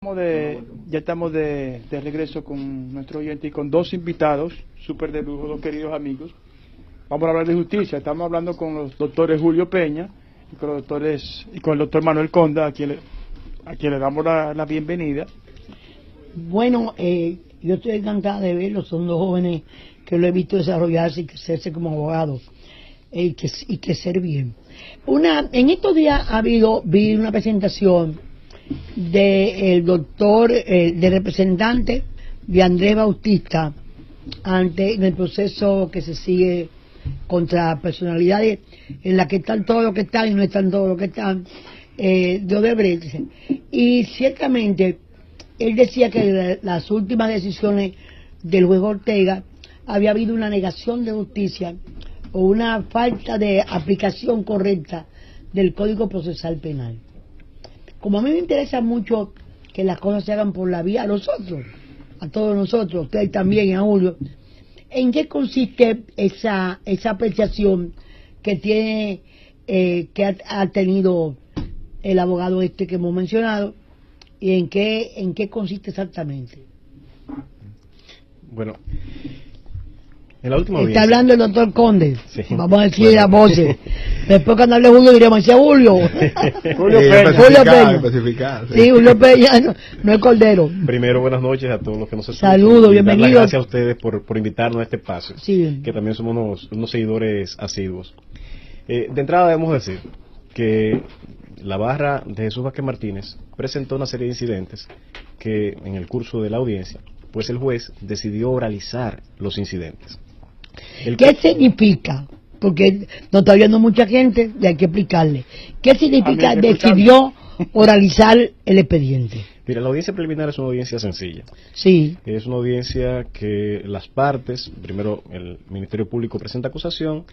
Ya estamos de regreso con nuestro oyente y con dos invitados súper de lujo, dos queridos amigos. Vamos a hablar de justicia. Estamos hablando con los doctores Julio Peña y con el doctor Manuel Conda, a quien le damos la bienvenida. Bueno, yo estoy encantada de verlos. Son dos jóvenes que lo he visto desarrollarse y crecerse como abogados y crecer bien. En estos días vi una presentación del doctor, de representante de Andrés Bautista en el proceso que se sigue contra personalidades en la que están todos los que están y no están todos los que están, de Odebrecht. Y ciertamente él decía que las últimas decisiones del juez Ortega había habido una negación de justicia o una falta de aplicación correcta del Código Procesal Penal. Como a mí me interesa mucho que las cosas se hagan por la vía a nosotros, a todos nosotros, a ustedes también y a Julio, ¿en qué consiste esa apreciación que tiene, que ha tenido el abogado que hemos mencionado, y en qué consiste exactamente? Bueno, en la última Está hablando el doctor Conde. Sí. Vamos a decir a voces. Después cuando hable Julio diríamos, decía Julio. Julio Peña. Especificar. Sí, Julio Peña, no es Cordero. Primero, buenas noches a todos los que nos escuchan. Saludos, Y bienvenidos. dar las gracias a ustedes por invitarnos a este espacio, Sí. que también somos unos seguidores asiduos. De entrada debemos decir que la barra de Jesús Vázquez Martínez presentó una serie de incidentes que en el curso de la audiencia, pues el juez decidió oralizar los incidentes. ¿Qué significa? Porque no está viendo mucha gente y hay que explicarle. ¿Qué significa Hay que decidió oralizar el expediente? Mira, la audiencia preliminar es una audiencia sencilla. Sí. Es una audiencia que las partes, primero el Ministerio Público presenta acusación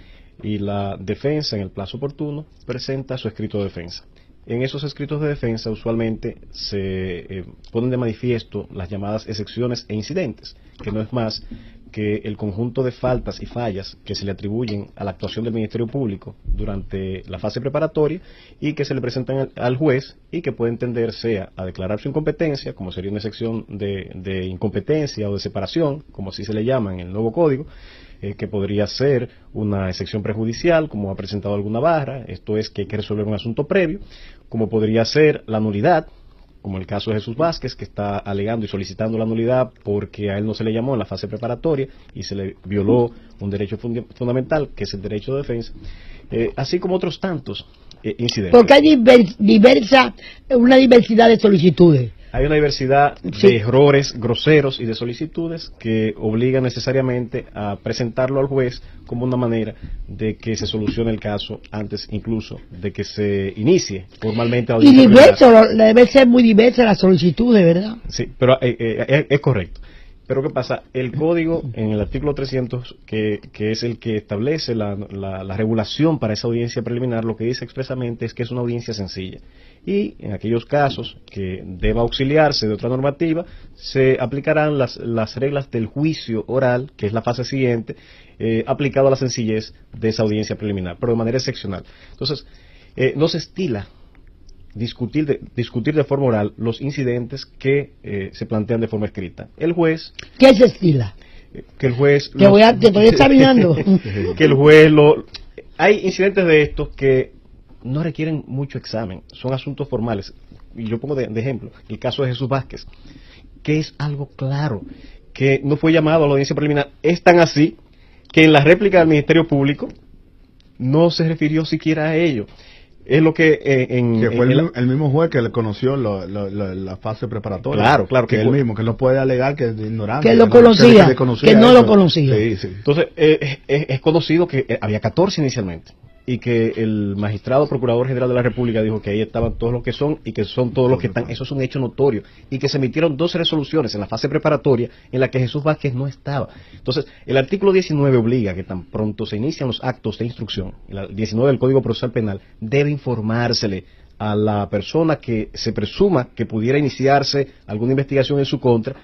y la defensa en el plazo oportuno presenta su escrito de defensa. En esos escritos de defensa usualmente se ponen de manifiesto las llamadas excepciones e incidentes, que no es más que el conjunto de faltas y fallas que se le atribuyen a la actuación del Ministerio Público durante la fase preparatoria y que se le presentan al juez y que puede entender sea a declarar su incompetencia, como sería una excepción de incompetencia o de separación, como así se le llama en el nuevo código, que podría ser una excepción prejudicial, como ha presentado alguna barra, esto es que hay que resolver un asunto previo, como podría ser la nulidad, como el caso de Jesús Vázquez, que está alegando y solicitando la nulidad porque a él no se le llamó en la fase preparatoria y se le violó un derecho fundamental, que es el derecho de defensa, así como otros tantos incidentes. Porque hay una diversidad de solicitudes. Hay una diversidad Sí. de errores groseros y de solicitudes que obligan necesariamente a presentarlo al juez como una manera de que se solucione el caso antes incluso de que se inicie formalmente la Y audiencia preliminar. debe ser muy diversa la solicitud, de verdad. Sí, pero es correcto. Pero ¿qué pasa? El código, en el artículo 300, que es el que establece la regulación para esa audiencia preliminar, lo que dice expresamente es que es una audiencia sencilla. Y en aquellos casos que deba auxiliarse de otra normativa, se aplicarán las reglas del juicio oral, que es la fase siguiente, aplicado a la sencillez de esa audiencia preliminar, pero de manera excepcional. Entonces, no se estila discutir de forma oral los incidentes que se plantean de forma escrita. El juez, ¿Qué se estila? que el juez Te estoy examinando. que el juez hay incidentes de estos que no requieren mucho examen, son asuntos formales. Y yo pongo de ejemplo el caso de Jesús Vázquez, que es algo claro, que no fue llamado a la audiencia preliminar. Es tan así que en la réplica del Ministerio Público no se refirió siquiera a ello. Es lo que fue el mismo juez que le conoció la fase preparatoria. Claro, que él mismo, que no puede alegar que es ignorante. Que lo conocía, que no lo conocía. Sí. Entonces, es conocido que había 14 inicialmente, y que el magistrado procurador general de la República dijo que ahí estaban todos los que son y que son todos los que están. Eso es un hecho notorio, y que se emitieron 2 resoluciones en la fase preparatoria en la que Jesús Vázquez no estaba. Entonces, el artículo 19 obliga que tan pronto se inician los actos de instrucción, el 19 del Código Procesal Penal, debe informársele a la persona que se presuma que pudiera iniciarse alguna investigación en su contra,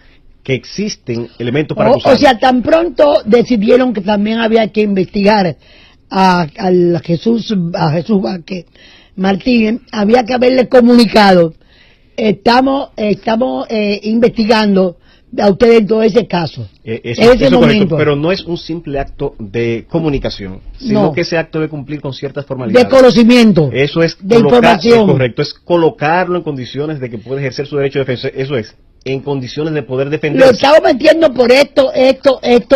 que existen elementos para acusar. O sea, tan pronto decidieron que también había que investigar a Jesús Vázquez Martínez, había que haberle comunicado estamos investigando a ustedes en todo ese caso. Eso es correcto, pero no es un simple acto de comunicación, sino que ese acto debe cumplir con ciertas formalidades. De conocimiento. Eso es de información. Es correcto, es colocarlo en condiciones de que pueda ejercer su derecho de defensa. Eso es, en condiciones de poder defenderse. Lo estamos metiendo por esto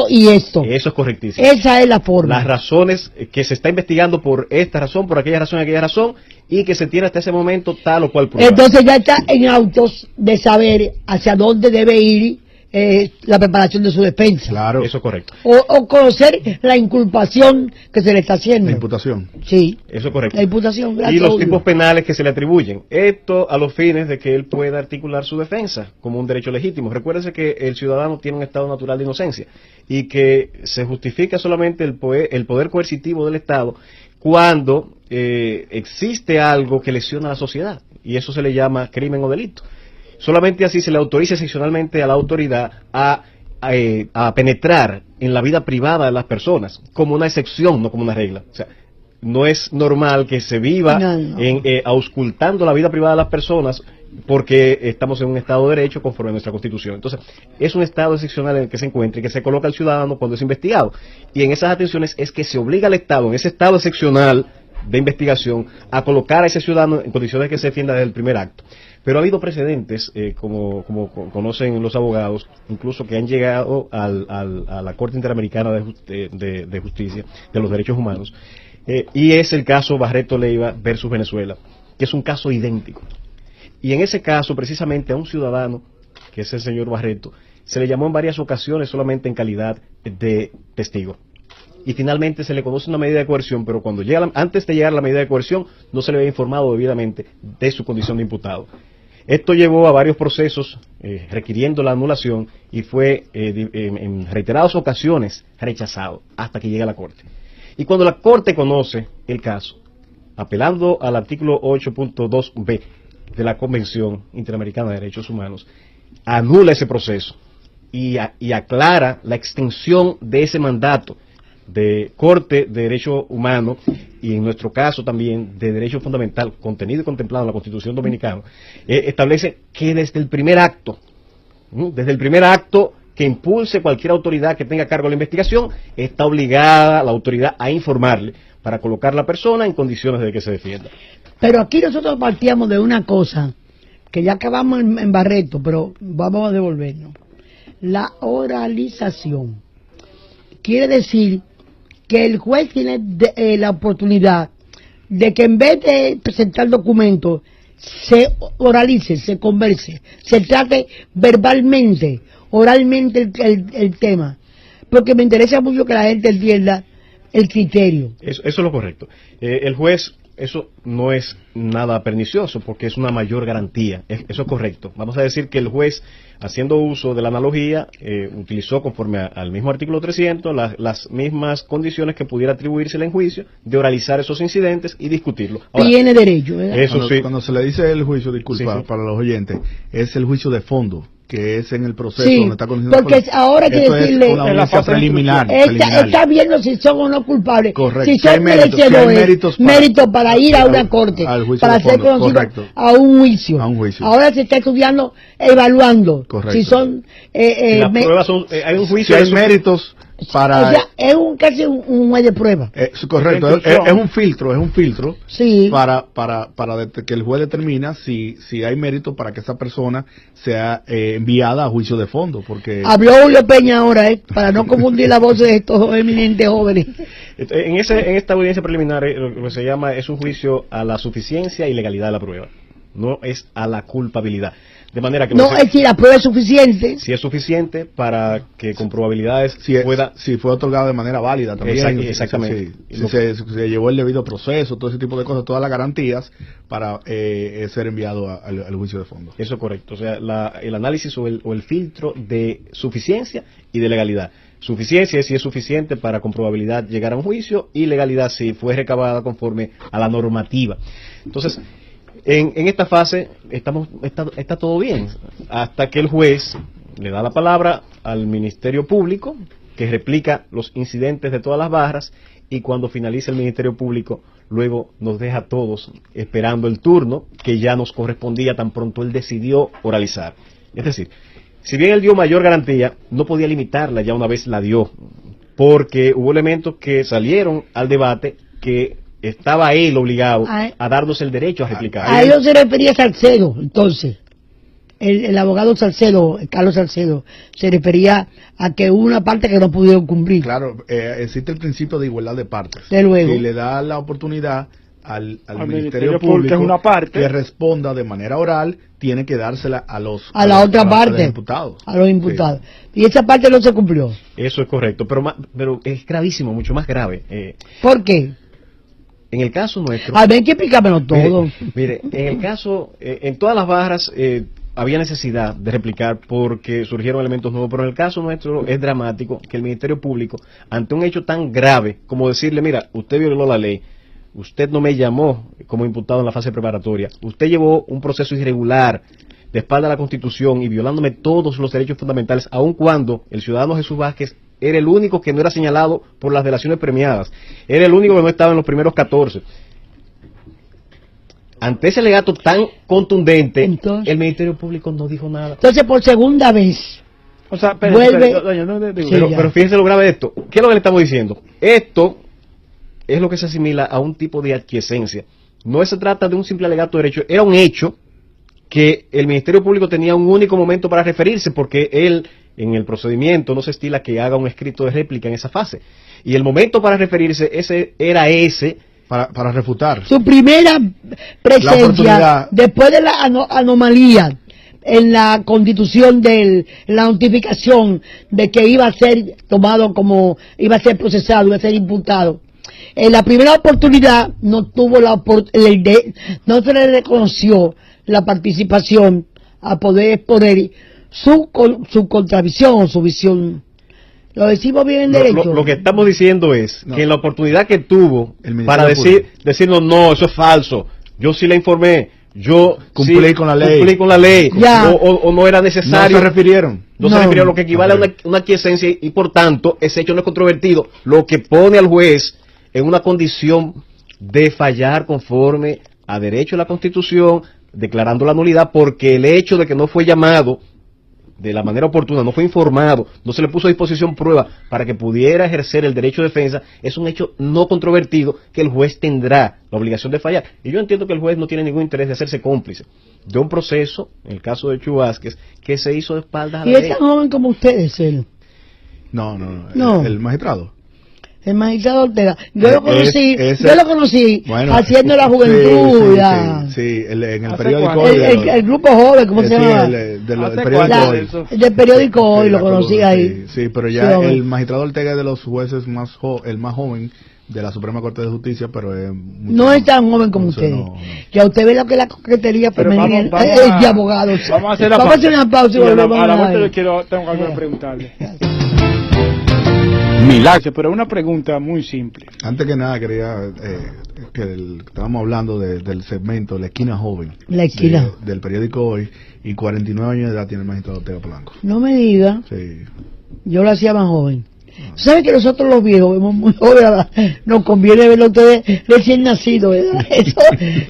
y esto. Eso es correctísimo. Esa es la forma. Las razones que se está investigando por esta razón, por aquella razón, y que se tiene hasta ese momento tal o cual prueba. Entonces ya está en autos de saber hacia dónde debe ir la preparación de su defensa. Claro. Eso es correcto. O conocer la inculpación que se le está haciendo. La imputación. Sí. Eso es correcto. La imputación. Y los tipos penales que se le atribuyen. Esto a los fines de que él pueda articular su defensa como un derecho legítimo. Recuérdese que el ciudadano tiene un estado natural de inocencia y que se justifica solamente el poder coercitivo del Estado cuando existe algo que lesiona a la sociedad. Y eso se le llama crimen o delito. Solamente así se le autoriza excepcionalmente a la autoridad a penetrar en la vida privada de las personas, como una excepción, no como una regla. O sea, no es normal que se viva auscultando la vida privada de las personas porque estamos en un Estado de Derecho conforme a nuestra Constitución. Entonces, es un estado excepcional en el que se encuentra y que se coloca al ciudadano cuando es investigado. Y en esas atenciones es que se obliga al Estado, en ese estado excepcional de investigación, a colocar a ese ciudadano en condiciones que se defienda desde el primer acto. Pero ha habido precedentes, como conocen los abogados, incluso que han llegado a la Corte Interamericana de Justicia de los Derechos Humanos, y es el caso Barreto Leiva versus Venezuela, que es un caso idéntico. Y en ese caso, precisamente a un ciudadano, que es el señor Barreto, se le llamó en varias ocasiones solamente en calidad de testigo. Y finalmente se le conoce una medida de coerción, pero cuando antes de llegar a la medida de coerción no se le había informado debidamente de su condición de imputado. Esto llevó a varios procesos requiriendo la anulación y fue en reiteradas ocasiones rechazado hasta que llega a la Corte. Y cuando la Corte conoce el caso, apelando al artículo 8.2b de la Convención Interamericana de Derechos Humanos, anula ese proceso y aclara la extensión de ese mandato de Corte de Derecho Humano y en nuestro caso también de Derecho Fundamental, contenido y contemplado en la Constitución Dominicana, establece que desde el primer acto que impulse cualquier autoridad que tenga cargo de la investigación, está obligada la autoridad a informarle para colocar a la persona en condiciones de que se defienda. Pero aquí nosotros partíamos de una cosa, que ya acabamos en Barreto, pero vamos a devolvernos. La oralización. Quiere decir que el juez tiene la oportunidad de que en vez de presentar documentos, se oralice, se converse, se trate verbalmente, oralmente el tema. Porque me interesa mucho que la gente entienda el criterio. Eso es lo correcto. El juez, eso no es nada pernicioso porque es una mayor garantía. Eso es correcto. Vamos a decir que el juez, haciendo uso de la analogía, utilizó conforme al mismo artículo 300 las mismas condiciones que pudiera atribuírsele en juicio de oralizar esos incidentes y discutirlo. Ahora, tiene derecho, ¿verdad? Eso sí. Cuando se le dice el juicio, disculpa, sí. Para los oyentes, es el juicio de fondo, que es en el proceso sí, donde está conociendo. porque ahora hay que decirle, es una audiencia preliminar. Está viendo si son o no culpables. Correcto. Si son merecedores, méritos para ir a una corte, para ser conocidos a un juicio. Ahora se está estudiando, evaluando. Correcto. Si son las pruebas son, hay un juicio, si hay méritos para, o sea, es casi un juez de prueba. Correcto, es un filtro sí. para que el juez determina si hay mérito para que esa persona sea enviada a juicio de fondo, porque habló Julio Peña ahora, para no confundir la voz de estos eminentes jóvenes. En esta audiencia preliminar lo que se llama es un juicio a la suficiencia y legalidad de la prueba, no es a la culpabilidad. De manera que no, es decir, la prueba es suficiente. Si es suficiente para que con probabilidades si fue otorgado de manera válida también. Exactamente. Si se llevó el debido proceso, todo ese tipo de cosas, todas las garantías para ser enviado al juicio de fondo. Eso es correcto. O sea, el análisis o el filtro de suficiencia y de legalidad. Suficiencia es si es suficiente para con probabilidad llegar a un juicio, y legalidad si fue recabada conforme a la normativa. Entonces, en esta fase está todo bien, hasta que el juez le da la palabra al Ministerio Público, que replica los incidentes de todas las barras, y cuando finaliza el Ministerio Público luego nos deja a todos esperando el turno que ya nos correspondía tan pronto él decidió oralizar. Es decir, si bien él dio mayor garantía, no podía limitarla ya una vez la dio, porque hubo elementos que salieron al debate que estaba él obligado a darnos el derecho a replicar. A ello se refería Salcedo, entonces. El abogado Salcedo, Carlos Salcedo, se refería a que hubo una parte que no pudieron cumplir. Claro, existe el principio de igualdad de partes. De luego. Si le da la oportunidad al Ministerio Público, es una parte que responda de manera oral, tiene que dársela a la otra parte, los imputados. A los imputados. Sí. Y esa parte no se cumplió. Eso es correcto, pero es gravísimo, mucho más grave. ¿Por qué? En el caso nuestro... A ver, hay que explicármelo todo. Mire, en el caso, en todas las barras había necesidad de replicar porque surgieron elementos nuevos, pero en el caso nuestro es dramático que el Ministerio Público, ante un hecho tan grave como decirle, mira, usted violó la ley, usted no me llamó como imputado en la fase preparatoria, usted llevó un proceso irregular de espalda a la Constitución y violándome todos los derechos fundamentales, aun cuando el ciudadano Jesús Vázquez era el único que no era señalado por las delaciones premiadas, era el único que no estaba en los primeros 14. Ante ese alegato tan contundente, entonces, el Ministerio Público no dijo nada. Entonces, por segunda vez, o sea, vuelve... Pero fíjense lo grave de esto. ¿Qué es lo que le estamos diciendo? Esto es lo que se asimila a un tipo de aquiescencia. No se trata de un simple alegato de derecho, era un hecho que el Ministerio Público tenía un único momento para referirse, porque él, en el procedimiento, no se estila que haga un escrito de réplica en esa fase. Y el momento para referirse era ese... Para refutar. Su primera presencia, después de la anomalía en la constitución la notificación de que iba a ser tomado como, iba a ser procesado, iba a ser imputado. En la primera oportunidad no tuvo no se le reconoció la participación a poder exponer su contravisión o su visión. ¿Lo decimos bien en derecho? Lo que estamos diciendo es que en la oportunidad que tuvo para decirnos, no, eso es falso, yo sí le informé, yo cumplí con la ley, o no era necesario. No se refirieron. No se refirieron, lo que equivale a una aquiescencia y por tanto ese hecho no es controvertido, lo que pone al juez en una condición de fallar conforme a derecho de la Constitución, declarando la nulidad, porque el hecho de que no fue llamado de la manera oportuna, no fue informado, no se le puso a disposición prueba para que pudiera ejercer el derecho de defensa, es un hecho no controvertido que el juez tendrá la obligación de fallar. Y yo entiendo que el juez no tiene ningún interés de hacerse cómplice de un proceso, en el caso de Chu Vázquez, que se hizo de espaldas a la ley. ¿Y es tan joven como ustedes, él? No. El magistrado. El magistrado Ortega. Yo lo conocí bueno, haciendo la juventud. Sí, en el periódico. El grupo joven, ¿cómo se llama? El periódico Hoy. Del periódico Hoy, lo conocí ahí. Sí, pero ya el magistrado Ortega es de los jueces el más joven de la Suprema Corte de Justicia, pero no es tan joven como usted. No. Ya usted ve lo que es la coquetería femenina de abogados. Vamos a hacer una pausa y volvemos a la vuelta. Tengo algo que preguntarle. Milagro. Pero una pregunta muy simple. Antes que nada quería estábamos hablando del segmento La Esquina Joven. La Esquina. Del periódico Hoy, y 49 años de edad tiene el magistrado Ortega Polanco. No me diga. Sí. Yo lo hacía más joven. ¿Sabe que nosotros los viejos vemos muy jóvenes? Nos conviene verlo ustedes recién nacidos, ¿verdad?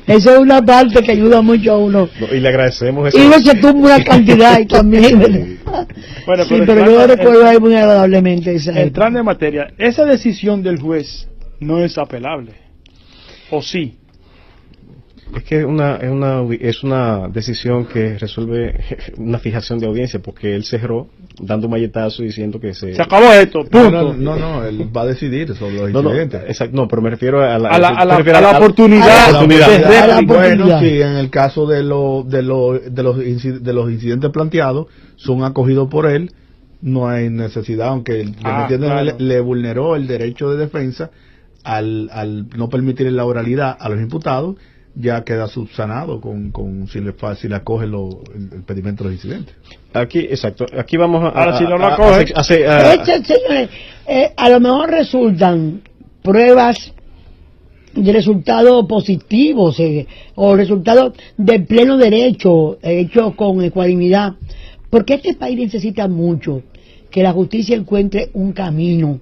Eso es una parte que ayuda mucho a uno. Y le agradecemos eso. Y uno se tumba una cantidad y también, ¿verdad? Bueno, sí, pero yo lo recuerdo ahí muy agradablemente. Entrando en materia, esa decisión del juez no es apelable, ¿o sí? Es que es una decisión que resuelve una fijación de audiencia, porque él cerró dando un malletazo diciendo que se acabó esto, punto. No, él va a decidir sobre los incidentes. Exacto, pero me refiero a la oportunidad. Bueno, sí, en el caso de los incidentes planteados, son acogidos por él, no hay necesidad, aunque le vulneró el derecho de defensa al no permitir la oralidad a los imputados, ya queda subsanado si le acoge el pedimento de los incidentes. Aquí vamos a... Ahora, si no lo acoge... Señores, a lo mejor resultan pruebas de resultados positivos o resultados de pleno derecho, hechos con ecuanimidad, porque este país necesita mucho que la justicia encuentre un camino.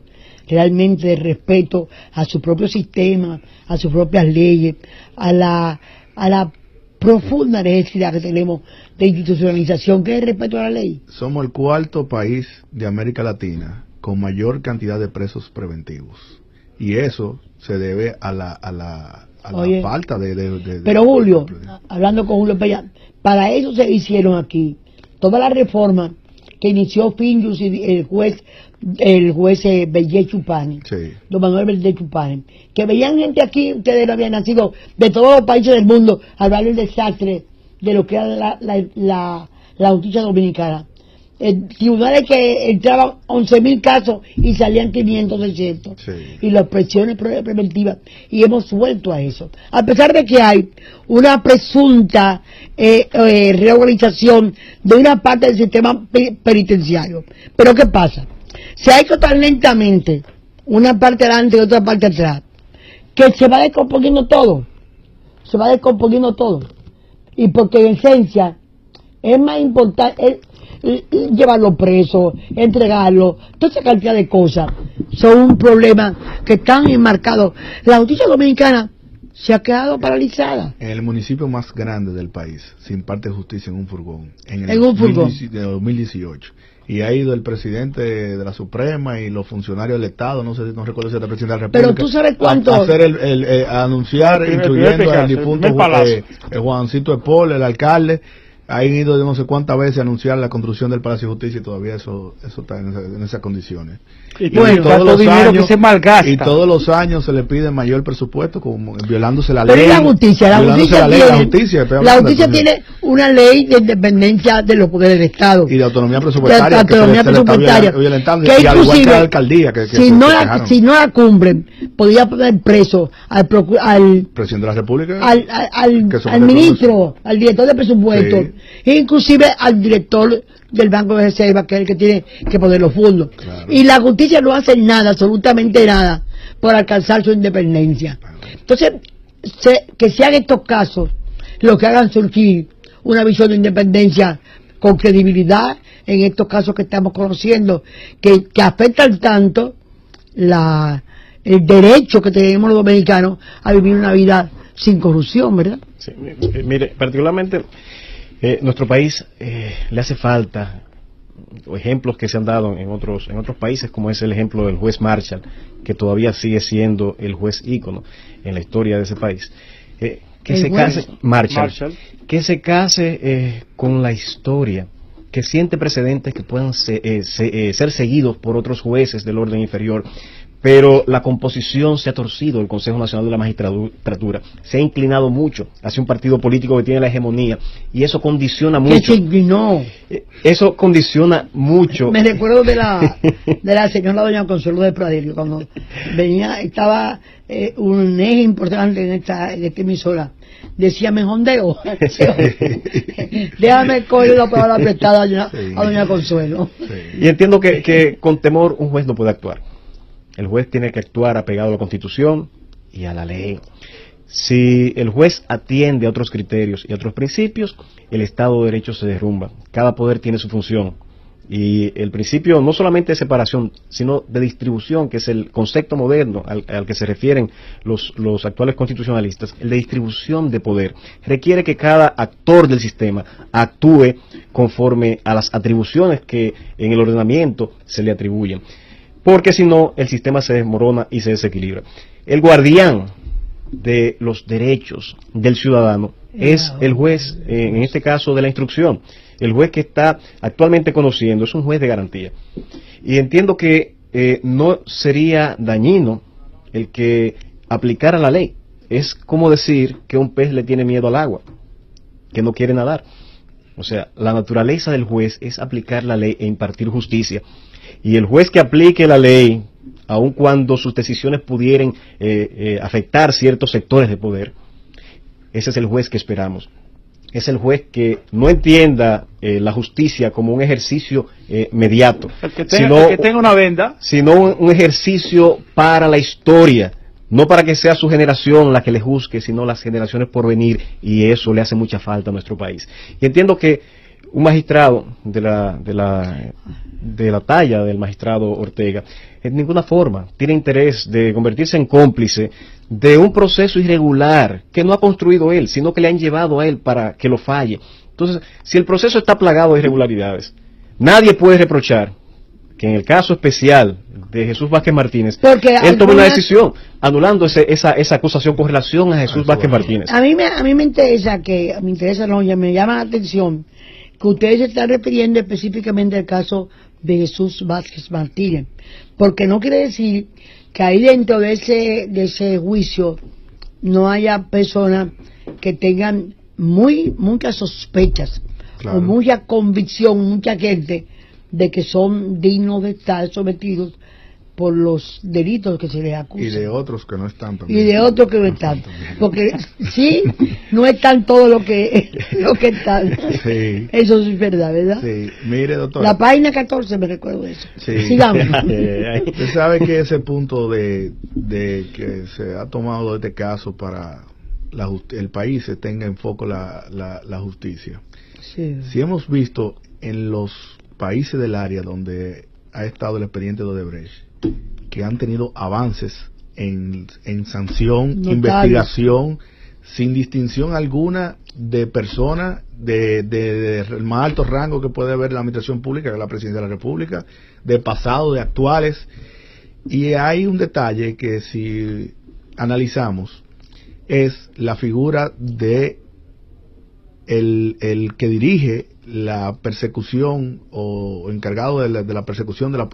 realmente de respeto a su propio sistema, a sus propias leyes, a la profunda necesidad que tenemos de institucionalización, que es el respeto a la ley. Somos el cuarto país de América Latina con mayor cantidad de presos preventivos, y eso se debe a la falta de pero Julio, hablando con Julio Peña, para eso se hicieron aquí toda la reforma que inició Findus y el juez Bellé Chupani, sí, don Manuel Bellé Chupani, que veían gente aquí, ustedes no habían nacido, de todos los países del mundo, a hablar del desastre de lo que era la justicia dominicana. Tribunales que entraban 11.000 casos y salían 500, 600. sí. Y las presiones preventivas. Y hemos vuelto a eso. A pesar de que hay una presunta reorganización de una parte del sistema penitenciario. Pero ¿qué pasa? Se ha hecho tan lentamente, una parte adelante y otra parte atrás, que se va descomponiendo todo. Se va descomponiendo todo. Y porque en esencia es más importante llevarlo preso, entregarlo, toda esa cantidad de cosas son un problema que están enmarcados. La justicia dominicana se ha quedado paralizada. En el municipio más grande del país se imparte justicia en un furgón, en un furgón de 2018. Y ha ido el presidente de la Suprema y los funcionarios del Estado, no recuerdo si era el presidente de la República. Pero tú sabes cuánto. A anunciar, incluyendo al difunto Juancito Espol, el alcalde. Han ido de no sé cuántas veces a anunciar la construcción del Palacio de Justicia y todavía eso está en esas condiciones. Y todos los dinero que se malgasta. Y todos los años se le pide mayor presupuesto, como violándose la Pero ley. La justicia tiene una ley de independencia de los poderes del Estado. Y de autonomía presupuestaria. Que inclusive, la alcaldía, si no la cumplen, podría poner preso al presidente de la República, al ministro, al director de presupuesto. Sí. Inclusive al director del Banco de Reserva, que es el que tiene que poner los fondos. Claro. Y la justicia no hace nada, absolutamente nada, por alcanzar su independencia. Entonces, que sean estos casos los que hagan surgir una visión de independencia con credibilidad en estos casos que estamos conociendo, que afectan tanto el derecho que tenemos los dominicanos a vivir una vida sin corrupción, ¿verdad? Sí, mire, particularmente nuestro país le hace falta ejemplos que se han dado en otros países, como es el ejemplo del juez Marshall, que todavía sigue siendo el juez ícono en la historia de ese país. Que se case con la historia, que siente precedentes que puedan ser seguidos por otros jueces del orden inferior. Pero la composición se ha torcido, el Consejo Nacional de la Magistratura se ha inclinado mucho hacia un partido político que tiene la hegemonía, y eso condiciona mucho. ¿Qué se inclinó? Eso condiciona mucho. Me recuerdo de la señora doña Consuelo de Pradillo, cuando estaba un eje importante en esta emisora. Decía, me jondeo. Déjame coger la palabra prestada a doña Consuelo. Y entiendo que con temor un juez no puede actuar. El juez tiene que actuar apegado a la Constitución y a la ley. Si el juez atiende a otros criterios y a otros principios, el Estado de Derecho se derrumba. Cada poder tiene su función. Y el principio no solamente de separación, sino de distribución, que es el concepto moderno al que se refieren los actuales constitucionalistas, el de distribución de poder, requiere que cada actor del sistema actúe conforme a las atribuciones que en el ordenamiento se le atribuyen. Porque si no, el sistema se desmorona y se desequilibra. El guardián de los derechos del ciudadano es el juez, en este caso de la instrucción. El juez que está actualmente conociendo es un juez de garantía. Y entiendo que no sería dañino el que aplicara la ley. Es como decir que un pez le tiene miedo al agua, que no quiere nadar. O sea, la naturaleza del juez es aplicar la ley e impartir justicia. Y el juez que aplique la ley, aun cuando sus decisiones pudieran afectar ciertos sectores de poder, ese es el juez que esperamos. Es el juez que no entienda la justicia como un ejercicio mediato, el que tenga una venda, sino un ejercicio para la historia, no para que sea su generación la que le juzgue, sino las generaciones por venir, y eso le hace mucha falta a nuestro país. Y entiendo que un magistrado de la de la talla del magistrado Ortega, en ninguna forma tiene interés de convertirse en cómplice de un proceso irregular que no ha construido él, sino que le han llevado a él para que lo falle. Entonces, si el proceso está plagado de irregularidades, nadie puede reprochar que en el caso especial de Jesús Vázquez Martínez, él tomó una decisión anulando esa acusación con relación a Jesús Vázquez Martínez. A mí me interesa me llama la atención que ustedes se están refiriendo específicamente al caso de Jesús Vázquez Martínez, porque no quiere decir que ahí dentro de ese juicio no haya personas que tengan muchas sospechas, claro, o mucha convicción, mucha gente de que son dignos de estar sometidos por los delitos que se les acusan. Y de otros que no están también. Y de otros que no están. Porque sí, no están todos lo que están. Sí. Eso es verdad. Sí. Mire, doctor. La página 14 me recuerdo de eso. Sí. Sigamos. Usted sabe que ese punto de que se ha tomado este caso para el país se tenga en foco la justicia. Sí. Si hemos visto en los países del área donde ha estado el expediente de Odebrecht, que han tenido avances en sanción, Notable, investigación, sin distinción alguna de personas de más alto rango que puede haber la administración pública, que es la presidencia de la República, de pasado, de actuales. Y hay un detalle que si analizamos, es la figura de el que dirige la persecución o encargado de la persecución de la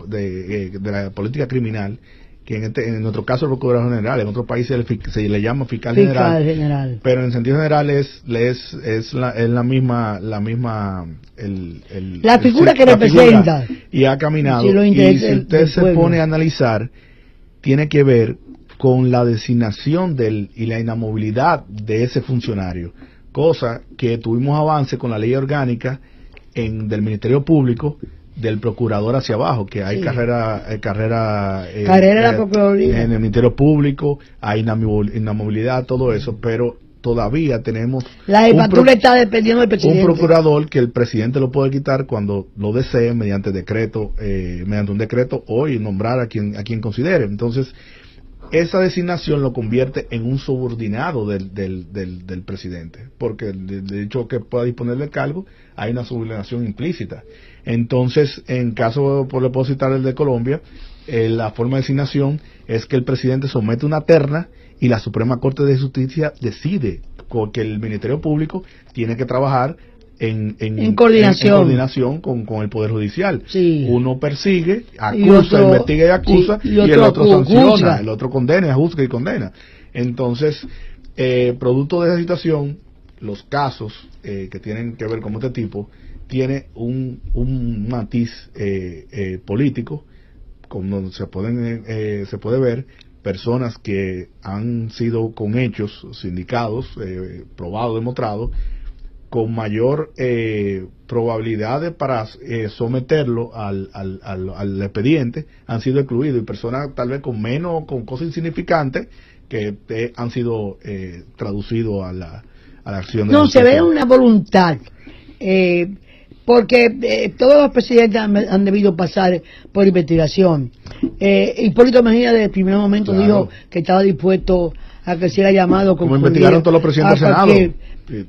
política criminal, que en nuestro caso el procurador general, en otros países se le llama fiscal general, pero en sentido general es la misma la figura que representa y ha caminado. Y si usted se pone a analizar, tiene que ver con la designación y la inamovilidad de ese funcionario, cosa que tuvimos avance con la ley orgánica del Ministerio Público, del procurador hacia abajo, que hay carrera la Procuraduría en el Ministerio Público, hay inamovilidad, todo eso, pero todavía tenemos la jefatura está dependiendo del presidente, un procurador que el presidente lo puede quitar cuando lo desee mediante un decreto hoy nombrar a quien considere. Entonces esa designación lo convierte en un subordinado del presidente, porque de hecho que pueda disponer del cargo hay una subordinación implícita. Entonces, en caso, por le puedo citar el de Colombia, la forma de designación es que el presidente somete una terna y la Suprema Corte de Justicia decide que el Ministerio Público tiene que trabajar en coordinación con el Poder Judicial. Sí. Uno persigue, acusa, investiga y acusa, y el otro sanciona, el otro condena, juzga y condena. Entonces, producto de esa situación, los casos que tienen que ver con este tipo, tiene un matiz político, como se puede ver personas que han sido con hechos sindicados, probado, demostrado, con mayor probabilidades para someterlo al expediente, han sido excluidos, y personas tal vez con cosas insignificantes que han sido traducidos a la acción de la justicia. Se ve una voluntad, porque todos los presidentes han debido pasar por investigación. Hipólito Mejía desde el primer momento dijo que estaba dispuesto a que sea llamado, como investigaron todos los presidentes del Senado.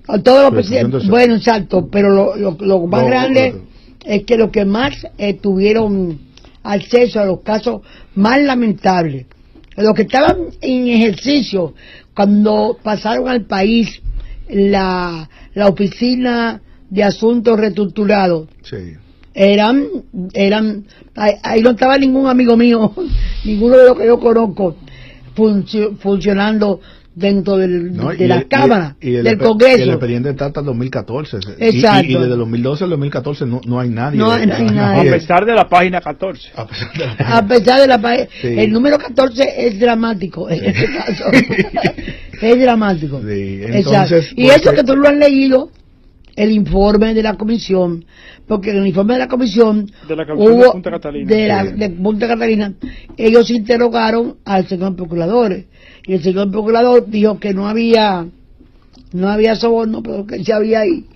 A todos los presidentes, bueno, exacto, pero lo más grande es que los que más tuvieron acceso a los casos más lamentables, los que estaban en ejercicio cuando pasaron al país la oficina de asuntos reestructurados, sí, eran ahí no estaba ningún amigo mío, ninguno de los que yo conozco funcionando dentro de la Cámara, del Congreso. Y el expediente está hasta el 2014. Exacto. Y desde el 2012 al 2014 no hay nadie. No hay nadie. A pesar de la página 14. A pesar de la página. Sí. El número 14 es dramático en este caso. Es dramático. Sí, entonces, y eso que tú lo has leído, el informe de la comisión, porque en el informe de la comisión de Punta Catalina, de Punta Catalina, ellos interrogaron al señor procurador, y el señor procurador dijo que no había soborno, pero que sí había ahí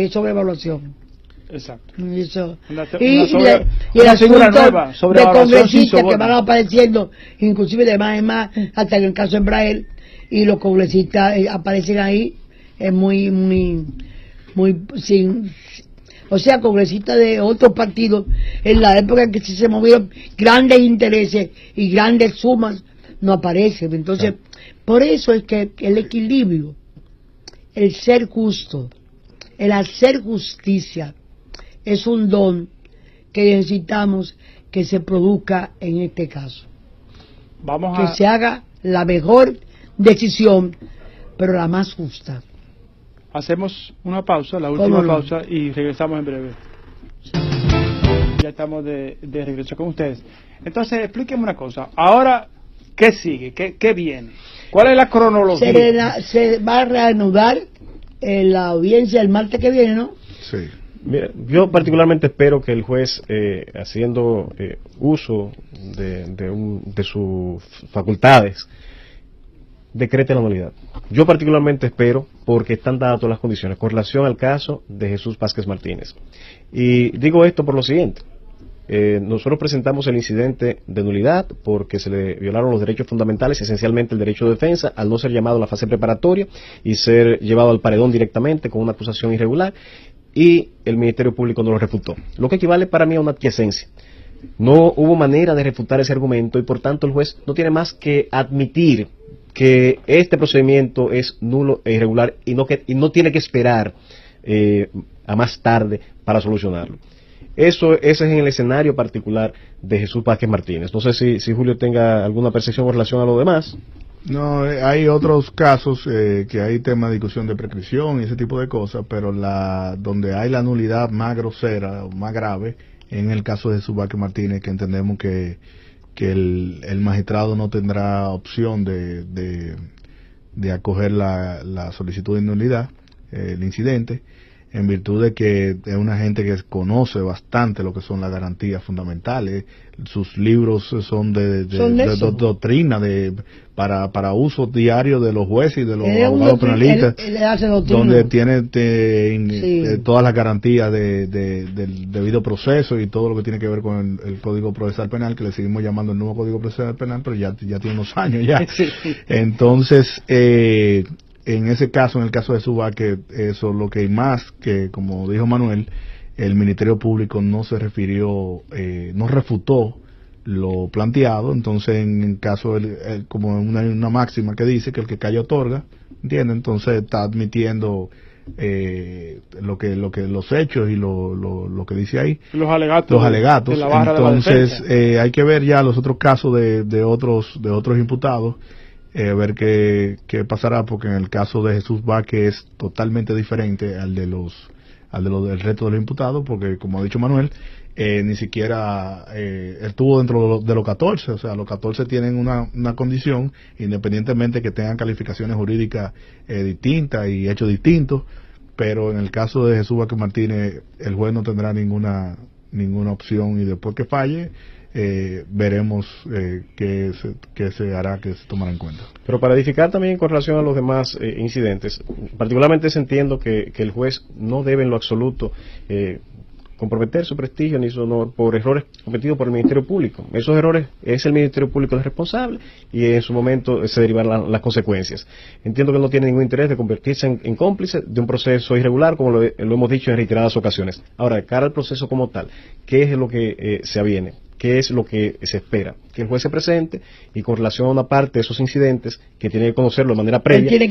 sobrevaluación. Exacto. Eso. Una Y el asunto nueva sobre de congresistas que van apareciendo, inclusive de más en más, hasta en el caso de Braille, y los congresistas aparecen ahí, es muy, sin, o sea, congresistas de otros partidos, en la época en que se movieron grandes intereses y grandes sumas, no aparecen. Entonces, por eso es que el equilibrio, el ser justo, el hacer justicia, es un don que necesitamos que se produzca en este caso. Que se haga la mejor decisión, pero la más justa. Hacemos una pausa, la última pausa, y regresamos en breve. Ya estamos de regreso con ustedes. Entonces, explíquenme una cosa. Ahora, ¿qué sigue? ¿Qué viene? ¿Cuál es la cronología? Se va a reanudar la audiencia el martes que viene, ¿no? Sí. Mira, yo particularmente espero que el juez, haciendo uso de sus facultades, decrete la nulidad. Yo particularmente espero, porque están dadas todas las condiciones con relación al caso de Jesús Vázquez Martínez. Y digo esto por lo siguiente. Nosotros presentamos el incidente de nulidad porque se le violaron los derechos fundamentales, esencialmente el derecho de defensa, al no ser llamado a la fase preparatoria y ser llevado al paredón directamente con una acusación irregular, y el Ministerio Público no lo refutó, lo que equivale para mí a una aquiescencia. No hubo manera de refutar ese argumento y por tanto el juez no tiene más que admitir que este procedimiento es nulo e irregular y no tiene que esperar a más tarde para solucionarlo. Ese es en el escenario particular de Jesús Vázquez Martínez. No sé si Julio tenga alguna percepción con relación a lo demás. No, hay otros casos que hay tema de discusión de prescripción y ese tipo de cosas, pero donde hay la nulidad más grosera o más grave, en el caso de Jesús Vázquez Martínez, que entendemos que el magistrado no tendrá opción de acoger la solicitud de nulidad, el incidente, en virtud de que es una gente que conoce bastante lo que son las garantías fundamentales. Sus libros son de doctrina para uso diario de los jueces y de los abogados penalistas, donde tiene todas las garantías del debido proceso y todo lo que tiene que ver con el Código Procesal Penal, que le seguimos llamando el nuevo Código Procesal Penal, pero ya tiene unos años ya. Entonces, en ese caso, en el caso de Suba, que eso lo que hay más, que como dijo Manuel, el Ministerio Público no se refirió, no refutó lo planteado. Entonces, en el caso, como una máxima que dice que el que calla otorga, ¿entiende? Entonces está admitiendo los hechos y lo que dice ahí, los alegatos. Entonces hay que ver ya los otros casos de otros imputados, ver qué pasará, porque en el caso de Jesús Vázquez es totalmente diferente al del resto de los imputados, porque como ha dicho Manuel, ni siquiera estuvo dentro de los 14, o sea, los 14 tienen una condición, independientemente que tengan calificaciones jurídicas distintas y hechos distintos, pero en el caso de Jesús Vázquez Martínez, el juez no tendrá ninguna opción, y después que falle, veremos qué se hará, que se tomará en cuenta. Pero para edificar también con relación a los demás incidentes, particularmente entiendo que el juez no debe en lo absoluto comprometer su prestigio ni su honor por errores cometidos por el Ministerio Público. Esos errores es el Ministerio Público el responsable, y en su momento se derivarán las consecuencias. Entiendo que no tiene ningún interés de convertirse en cómplice de un proceso irregular, como lo hemos dicho en reiteradas ocasiones. Ahora, de cara al proceso como tal, ¿qué es lo que se aviene? ¿Qué es lo que se espera? Que el juez se presente, y con relación a una parte de esos incidentes que tiene que conocerlo de manera previa, él tiene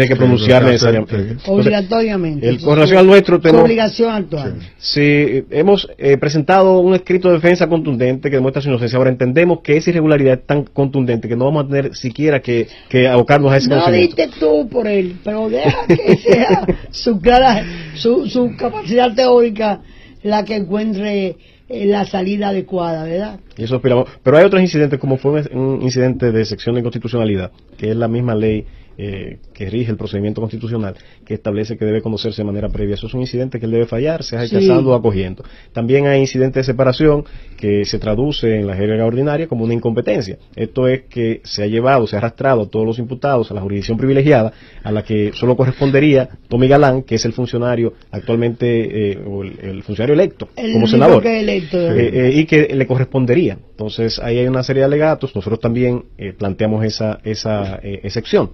que pronunciar necesariamente. Obligatoriamente. Con relación al nuestro, tenemos obligación actual. Sí, hemos presentado un escrito de defensa contundente que demuestra su inocencia. Ahora entendemos que esa irregularidad es tan contundente que no vamos a tener siquiera que abocarnos a ese conocimiento. No diste tú por él, pero deja que sea su capacidad teórica la que encuentre la salida adecuada, ¿verdad? Y eso aspiramos. Pero hay otros incidentes, como fue un incidente de sección de inconstitucionalidad, que es la misma ley que rige el procedimiento constitucional, que establece que debe conocerse de manera previa. Eso es un incidente que él debe fallar, sea rechazando o acogiendo. También hay incidentes de separación que se traduce en la jerga ordinaria como una incompetencia. Esto es que se ha llevado, se ha arrastrado a todos los imputados a la jurisdicción privilegiada, a la que solo correspondería Tommy Galán, que es el funcionario actualmente, o el funcionario electo como senador, y que le correspondería. Entonces ahí hay una serie de alegatos. Nosotros también planteamos esa excepción.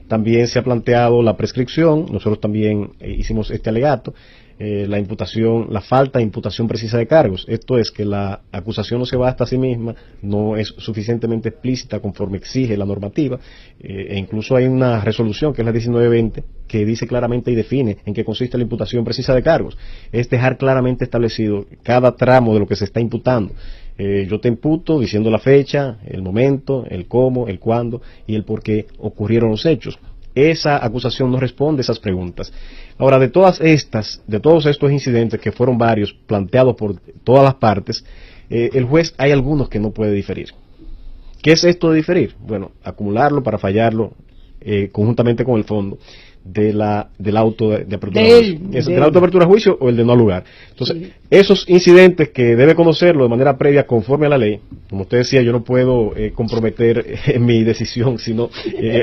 También se ha planteado la prescripción. Nosotros también hicimos este alegato. La falta de imputación precisa de cargos. Esto es que la acusación no se basta a sí misma, no es suficientemente explícita conforme exige la normativa, e incluso hay una resolución que es la 1920 que dice claramente y define en qué consiste la imputación precisa de cargos. Es dejar claramente establecido cada tramo de lo que se está imputando. Yo te imputo diciendo la fecha, el momento, el cómo, el cuándo y el por qué ocurrieron los hechos. Esa acusación no responde a esas preguntas. Ahora, de todos estos incidentes, que fueron varios, planteados por todas las partes, el juez hay algunos que no puede diferir. ¿Qué es esto de diferir? Bueno, acumularlo para fallarlo conjuntamente con el fondo del auto de apertura de juicio. ¿Del auto de apertura de juicio o el de no lugar? Entonces, esos incidentes que debe conocerlo de manera previa conforme a la ley, como usted decía, yo no puedo comprometer mi decisión, sino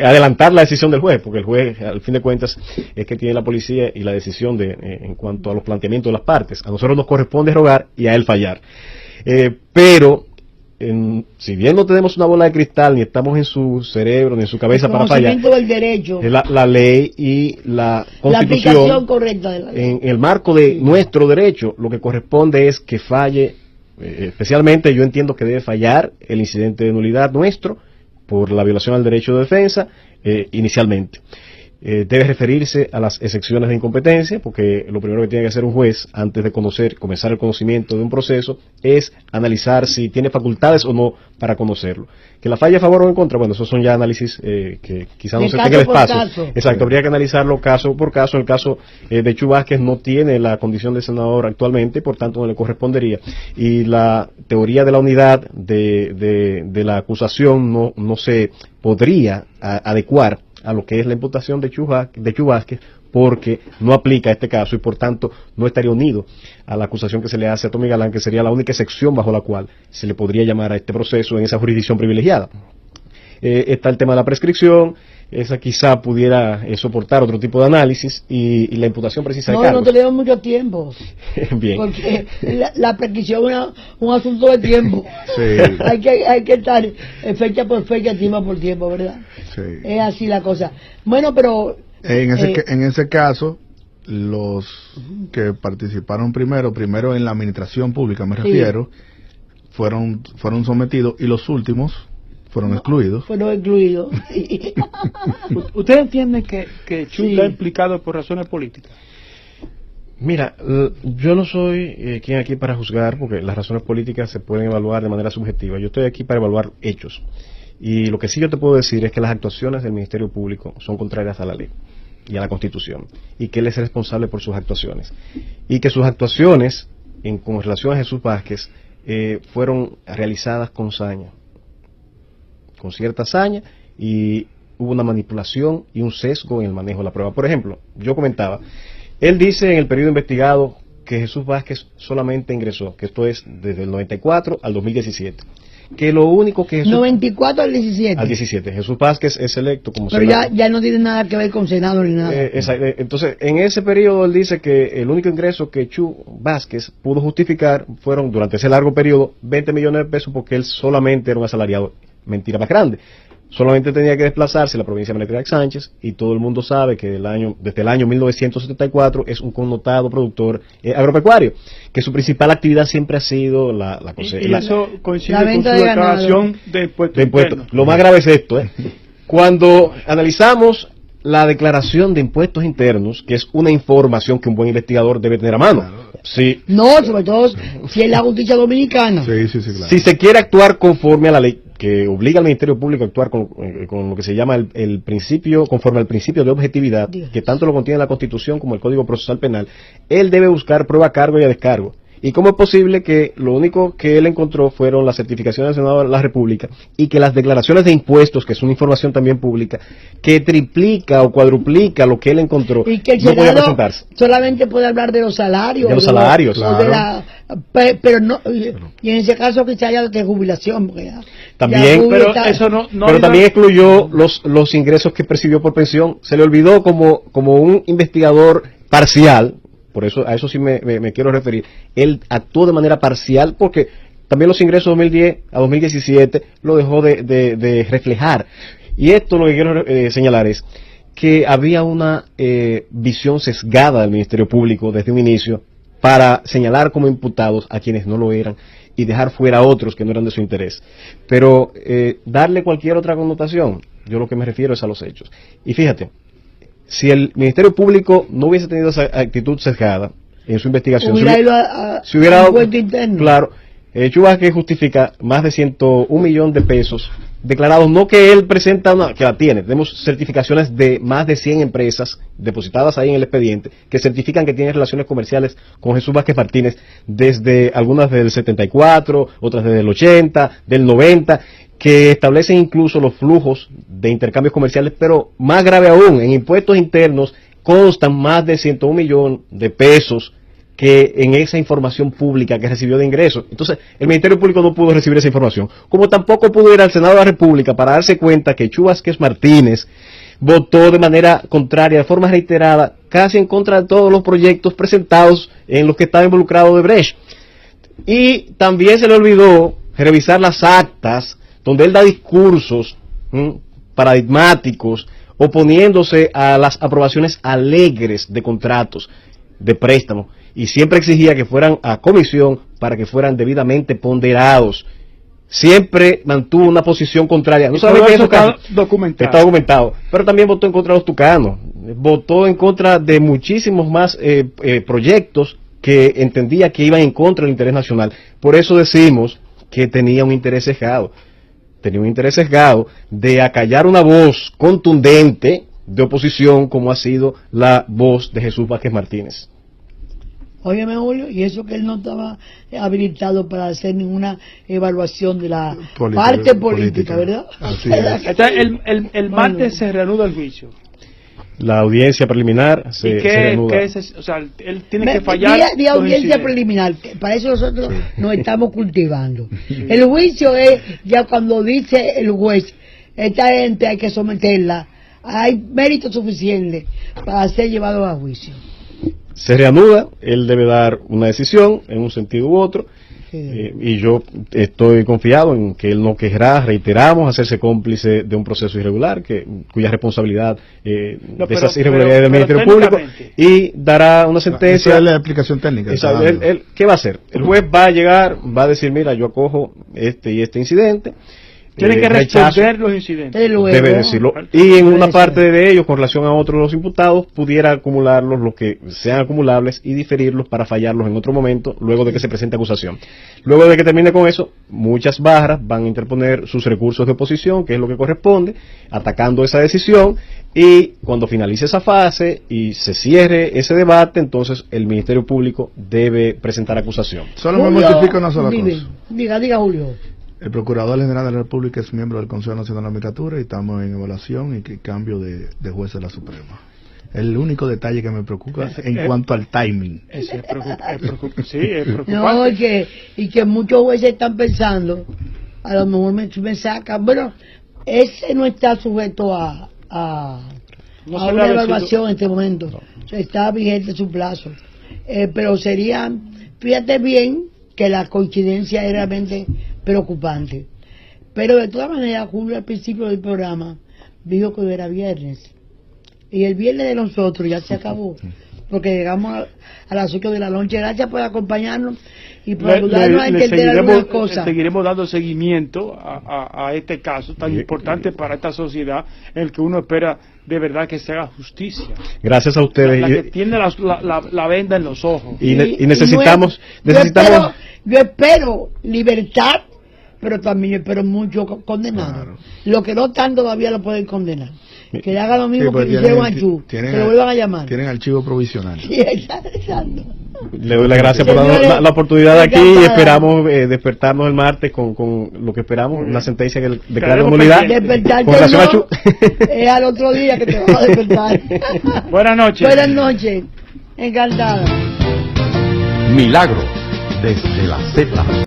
adelantar la decisión del juez, porque el juez, al fin de cuentas, es que tiene la policía y la decisión en cuanto a los planteamientos de las partes. A nosotros nos corresponde rogar y a él fallar. Pero si bien no tenemos una bola de cristal, ni estamos en su cerebro, ni en su cabeza para fallar, del derecho, la ley y la Constitución, la aplicación correcta de la ley. En el marco de nuestro derecho, lo que corresponde es que falle, especialmente yo entiendo que debe fallar el incidente de nulidad nuestro, por la violación al derecho de defensa, inicialmente. Debe referirse a las excepciones de incompetencia, porque lo primero que tiene que hacer un juez antes de comenzar el conocimiento de un proceso es analizar si tiene facultades o no para conocerlo. Que la falla a favor o en contra, bueno, esos son ya análisis que quizás no se tenga el espacio. Exacto, habría que analizarlo caso por caso. En el caso de Chu Vázquez no tiene la condición de senador actualmente, por tanto no le correspondería. Y la teoría de la unidad de la acusación no se podría adecuar a lo que es la imputación de Chu Vázquez, porque no aplica a este caso y por tanto no estaría unido a la acusación que se le hace a Tommy Galán, que sería la única excepción bajo la cual se le podría llamar a este proceso en esa jurisdicción privilegiada. Está el tema de la prescripción, esa quizá pudiera soportar otro tipo de análisis, y la imputación precisa de cargos. No tenemos mucho tiempo. Bien. Porque la prescripción es un asunto de tiempo. Sí. hay que estar fecha por fecha, tiempo por tiempo, ¿verdad? Sí. Es así la cosa. Bueno, pero en ese caso, los que participaron primero en la administración pública, me refiero, fueron sometidos, y los últimos fueron excluidos. ¿Usted entiende que Chu está implicado por razones políticas? Mira, yo no soy quien aquí para juzgar, porque las razones políticas se pueden evaluar de manera subjetiva. Yo estoy aquí para evaluar hechos. Y lo que sí yo te puedo decir es que las actuaciones del Ministerio Público son contrarias a la ley y a la Constitución, y que él es responsable por sus actuaciones. Y que sus actuaciones con relación a Jesús Vázquez fueron realizadas con saña, con cierta saña, y hubo una manipulación y un sesgo en el manejo de la prueba. Por ejemplo, yo comentaba, él dice en el periodo investigado que Jesús Vázquez solamente ingresó, que esto es desde el 94 al 2017, que lo único que Jesús... 94 al 17. Al 17. Jesús Vázquez es electo como senador. Pero ya no tiene nada que ver con Senado ni nada. Entonces, en ese periodo él dice que el único ingreso que Chu Vázquez pudo justificar fueron, durante ese largo periodo, 20 millones de pesos, porque él solamente era un asalariado. Mentira más grande. Solamente tenía que desplazarse a la provincia de Melitreac Sánchez, y todo el mundo sabe que desde el año 1974 es un connotado productor agropecuario, que su principal actividad siempre ha sido la cosecha. Y eso coincide con su declaración de impuestos. Lo más grave es esto, Cuando analizamos la declaración de impuestos internos, que es una información que un buen investigador debe tener a mano. Sí. No, sobre todo si es la justicia dominicana. Sí, claro. Si se quiere actuar conforme a la ley, que obliga al Ministerio Público a actuar con lo que se llama el principio, conforme al principio de objetividad, que tanto lo contiene la Constitución como el Código Procesal Penal, él debe buscar prueba a cargo y a descargo. ¿Y cómo es posible que lo único que él encontró fueron las certificaciones del Senado de la República y que las declaraciones de impuestos, que es una información también pública, que triplica o cuadruplica lo que él encontró, y que el no podía Senado presentarse? solamente puede hablar de los salarios. De los salarios, claro. Pero no, y en ese caso quizá haya de jubilación. También, pero eso no pero también excluyó los ingresos que percibió por pensión. Se le olvidó como un investigador parcial. Por eso, a eso sí me quiero referir. Él actuó de manera parcial porque también los ingresos de 2010 a 2017 lo dejó de reflejar. Y esto lo que quiero señalar es que había una visión sesgada del Ministerio Público desde un inicio para señalar como imputados a quienes no lo eran y dejar fuera a otros que no eran de su interés. Pero darle cualquier otra connotación, yo lo que me refiero es a los hechos. Y fíjate, si el Ministerio Público no hubiese tenido esa actitud sesgada en su investigación, si hubiera dado interno. Claro, Chu Vázquez justifica más de 101 millones de pesos declarados, no que él presenta que la tiene. Tenemos certificaciones de más de 100 empresas depositadas ahí en el expediente que certifican que tienen relaciones comerciales con Jesús Vázquez Martínez desde algunas del 74, otras desde el 80, del 90, que establecen incluso los flujos de intercambios comerciales, pero más grave aún, en impuestos internos constan más de 101 millones de pesos que en esa información pública que recibió de ingresos. Entonces, el Ministerio Público no pudo recibir esa información, como tampoco pudo ir al Senado de la República para darse cuenta que Chu Vázquez Martínez votó de manera contraria, de forma reiterada, casi en contra de todos los proyectos presentados en los que estaba involucrado Odebrecht. Y también se le olvidó revisar las actas donde él da discursos paradigmáticos, oponiéndose a las aprobaciones alegres de contratos de préstamo, y siempre exigía que fueran a comisión para que fueran debidamente ponderados. Siempre mantuvo una posición contraria. No solamente eso está documentado, pero también votó en contra de los tucanos, votó en contra de muchísimos más proyectos que entendía que iban en contra del interés nacional. Por eso decimos que tenía un interés sesgado. Tenía un interés sesgado de acallar una voz contundente de oposición como ha sido la voz de Jesús Vázquez Martínez. Óyeme, Julio, y eso que él no estaba habilitado para hacer ninguna evaluación de la parte política, ¿verdad? Así es. El martes se reanuda el juicio. La audiencia preliminar se reanuda. O sea, él tiene que fallar. De audiencia preliminar, para eso nosotros nos estamos cultivando. El juicio es ya cuando dice el juez, esta gente hay que someterla, hay mérito suficiente para ser llevado a juicio. Se reanuda, él debe dar una decisión en un sentido u otro, y yo estoy confiado en que él no querrá, reiteramos, hacerse cómplice de un proceso irregular, cuya responsabilidad de esas irregularidades del Ministerio Público, y dará una sentencia. Esa es la explicación técnica. ¿Qué va a hacer? El juez va a llegar, va a decir, mira, yo acojo este y este incidente. Tiene que responder los incidentes. Debe decirlo. Y en una parte de ellos, con relación a otros de los imputados, pudiera acumularlos, los que sean acumulables, y diferirlos para fallarlos en otro momento, luego de que se presente acusación. Luego de que termine con eso, muchas barras van a interponer sus recursos de oposición, que es lo que corresponde, atacando esa decisión, y cuando finalice esa fase y se cierre ese debate, entonces el Ministerio Público debe presentar acusación. Solo me mortifico una sola cosa. Diga, Julio. El Procurador General de la República es miembro del Consejo Nacional de la Judicatura y estamos en evaluación y cambio de juez de la Suprema. El único detalle que me preocupa en cuanto al timing. Es preocupante. No, y que muchos jueces están pensando, a lo mejor me sacan. Bueno, ese no está sujeto a una evaluación en este momento. No. O sea, está vigente su plazo. Pero sería, fíjate bien, que la coincidencia es realmente preocupante. Pero de todas maneras, Julio al principio del programa dijo que hoy era viernes. Y el viernes de nosotros ya se acabó. Porque llegamos a las 8 de la noche. Gracias por acompañarnos y por ayudarnos a entender algunas cosas. Seguiremos dando seguimiento a este caso tan importante para esta sociedad, en el que uno espera de verdad que se haga justicia. Gracias a ustedes. La que tiene la venda en los ojos. Y necesitamos... Yo espero libertad, pero también yo espero mucho condenado. Claro. Lo que no están todavía lo pueden condenar. Que le hagan lo mismo que hicieron a Chu, que lo vuelvan a llamar. Tienen archivo provisional. Sí, exacto. Le doy las gracias por darnos la oportunidad aquí y esperamos despertarnos el martes con lo que esperamos, una sentencia que declare nulidad. Despertarte es al otro día que te vas a despertar. Buenas noches. Buenas noches. Encantada. Milagros desde la Z.